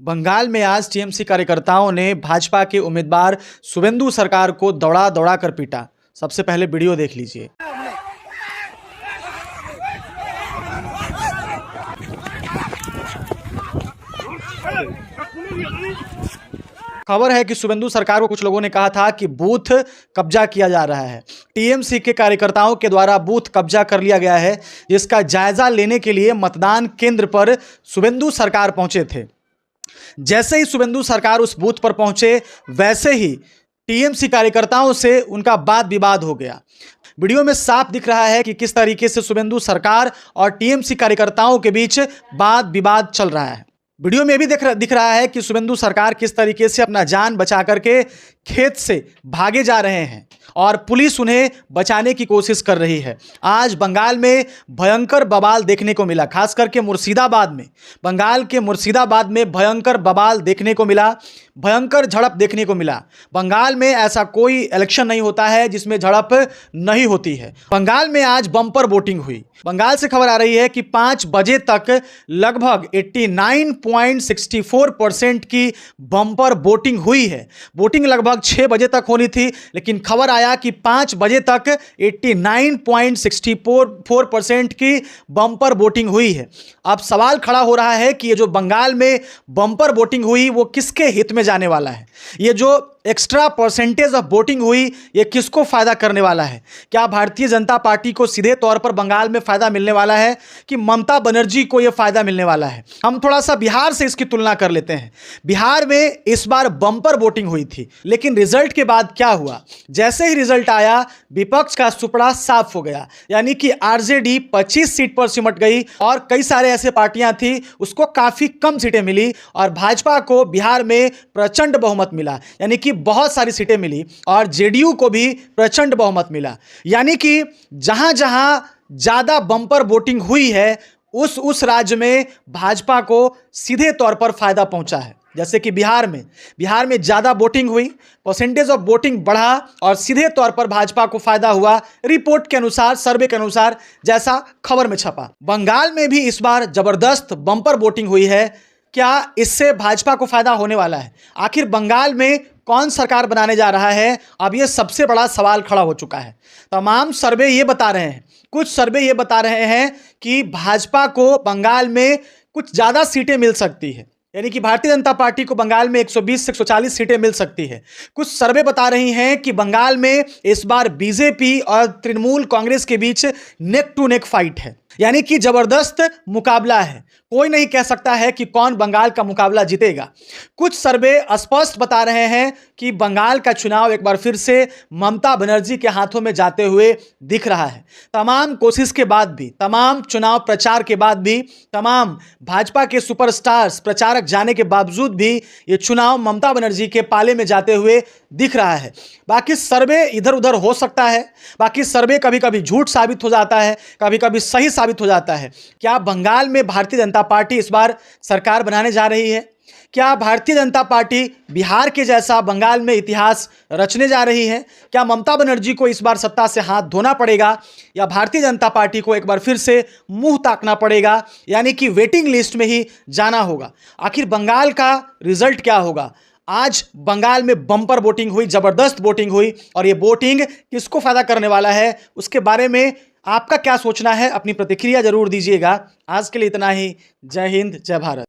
बंगाल में आज टीएमसी कार्यकर्ताओं ने भाजपा के उम्मीदवार शुवेंदु सरकार को दौड़ा दौड़ा कर पीटा। सबसे पहले वीडियो देख लीजिए। खबर है कि शुवेंदु सरकार को कुछ लोगों ने कहा था कि बूथ कब्जा किया जा रहा है। टीएमसी के कार्यकर्ताओं के द्वारा बूथ कब्जा कर लिया गया है, जिसका जायजा लेने के लिए मतदान केंद्र पर शुवेंदु सरकार पहुंचे थे। जैसे ही शुवेंदु सरकार उस बूथ पर पहुंचे, वैसे ही टीएमसी कार्यकर्ताओं से उनका वाद विवाद हो गया। वीडियो में साफ दिख रहा है कि किस तरीके से शुवेंदु सरकार और टीएमसी कार्यकर्ताओं के बीच वाद विवाद चल रहा है। वीडियो में भी दिख रहा है कि शुवेंदु सरकार किस तरीके से अपना जान बचा करके खेत से भागे जा रहे हैं और पुलिस उन्हें बचाने की कोशिश कर रही है। आज बंगाल में भयंकर बवाल देखने को मिला, खास करके मुर्शिदाबाद में। बंगाल के मुर्शिदाबाद में भयंकर बवाल देखने को मिला, भयंकर झड़प देखने को मिला। बंगाल में ऐसा कोई इलेक्शन नहीं होता है जिसमें झड़प नहीं होती है। बंगाल में आज बम्पर वोटिंग हुई। बंगाल से खबर आ रही है कि 5 बजे तक लगभग 89.64% की बम्पर वोटिंग हुई है। वोटिंग लगभग 6 बजे तक होनी थी, लेकिन खबर आया कि 5 बजे तक 89.64% की बम्पर वोटिंग हुई है। अब सवाल खड़ा हो रहा है कि ये जो बंगाल में बम्पर वोटिंग हुई वो किसके हित में जाने वाला है। ये जो एक्स्ट्रा परसेंटेज ऑफ वोटिंग हुई ये किसको फायदा करने वाला है। क्या भारतीय जनता पार्टी को सीधे तौर पर बंगाल में फायदा मिलने वाला है कि ममता बनर्जी को यह फायदा मिलने वाला है। हम थोड़ा सा बिहार से इसकी तुलना कर लेते हैं। बिहार में इस बार बम्पर वोटिंग हुई थी, लेकिन रिजल्ट के बाद क्या हुआ, जैसे ही रिजल्ट आया विपक्ष का सुपड़ा साफ हो गया। यानी कि आरजेडी 25 सीट पर सिमट गई और कई सारे ऐसे पार्टियां थी उसको काफी कम सीटें मिली और भाजपा को बिहार में प्रचंड बहुमत मिला, यानी कि बहुत सारी सीटें मिली और जेडीयू को भी प्रचंड बहुमत मिला। यानी कि जहां जहां ज्यादा बम्पर वोटिंग हुई है उस राज्य में भाजपा को सीधे तौर पर फायदा पहुंचा है। जैसे कि बिहार में ज्यादा वोटिंग हुई, परसेंटेज ऑफ वोटिंग बढ़ा और सीधे तौर पर भाजपा को फायदा हुआ, रिपोर्ट के अनुसार, सर्वे के अनुसार, जैसा खबर में छपा। बंगाल में भी इस बार जबरदस्त बम्पर वोटिंग हुई है। क्या इससे भाजपा को फायदा होने वाला है? आखिर बंगाल में कौन सरकार बनाने जा रहा है? अब यह सबसे बड़ा सवाल खड़ा हो चुका है। तमाम सर्वे ये बता रहे हैं, कुछ सर्वे ये बता रहे हैं कि भाजपा को बंगाल में कुछ ज़्यादा सीटें मिल सकती है, यानी कि भारतीय जनता पार्टी को बंगाल में 120 से 140 सीटें मिल सकती है। कुछ सर्वे बता रही हैं कि बंगाल में इस बार बीजेपी और तृणमूल कांग्रेस के बीच नेक टू नेक फाइट है, यानी कि जबरदस्त मुकाबला है। कोई नहीं कह सकता है कि कौन बंगाल का मुकाबला जीतेगा। कुछ सर्वे स्पष्ट बता रहे हैं कि बंगाल का चुनाव एक बार फिर से ममता बनर्जी के हाथों में जाते हुए दिख रहा है। तमाम कोशिश के बाद भी, तमाम चुनाव प्रचार के बाद भी, तमाम भाजपा के सुपरस्टार्स प्रचारक जाने के बावजूद भी ये चुनाव ममता बनर्जी के पाले में जाते हुए दिख रहा है। बाकी सर्वे इधर उधर हो सकता है, बाकी सर्वे कभी कभी झूठ साबित हो जाता है, कभी कभी सही साबित हो जाता है। क्या बंगाल में भारतीय जनता पार्टी इस बार सरकार बनाने जा रही है? क्या भारतीय जनता पार्टी बिहार के जैसा बंगाल में इतिहास रचने जा रही है? क्या ममता बनर्जी को इस बार सत्ता से हाथ धोना पड़ेगा या भारतीय जनता पार्टी को एक बार फिर से मुंह ताकना पड़ेगा, यानी कि वेटिंग लिस्ट में ही जाना होगा? आखिर बंगाल का रिजल्ट क्या होगा? आज बंगाल में बम्पर वोटिंग हुई, जबरदस्त वोटिंग हुई और ये वोटिंग किसको फायदा करने वाला है, उसके बारे में आपका क्या सोचना है? अपनी प्रतिक्रिया जरूर दीजिएगा। आज के लिए इतना ही। जय हिंद, जय भारत।